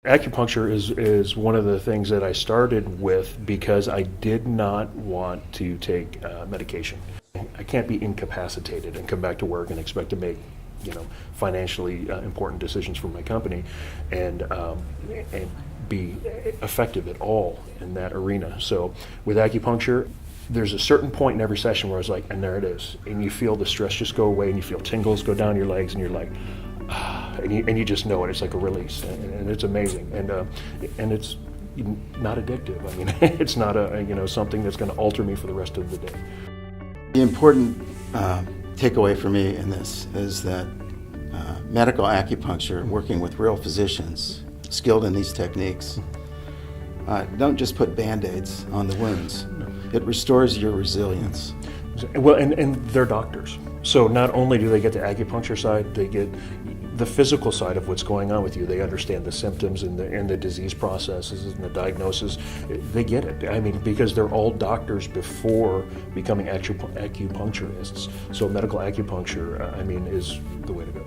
Acupuncture is one of the things that I started with because I did not want to take medication. I can't be incapacitated and come back to work and expect to make, financially important decisions for my company, and be effective at all in that arena. So with acupuncture, there's a certain point in every session where I was like, and there it is, and you feel the stress just go away, and you feel tingles go down your legs, and you're like, and you just know it. It's like a release, and it's amazing, and it's not addictive. I mean, it's not something that's going to alter me for the rest of the day. The important takeaway for me in this is that medical acupuncture, working with real physicians skilled in these techniques, don't just put Band-Aids on the wounds. It restores your resilience. Well, and they're doctors. So not only do they get the acupuncture side, they get the physical side of what's going on with you. They understand the symptoms and the disease processes and the diagnosis. They get it. I mean, because they're all doctors before becoming acupuncturists. So medical acupuncture, is the way to go.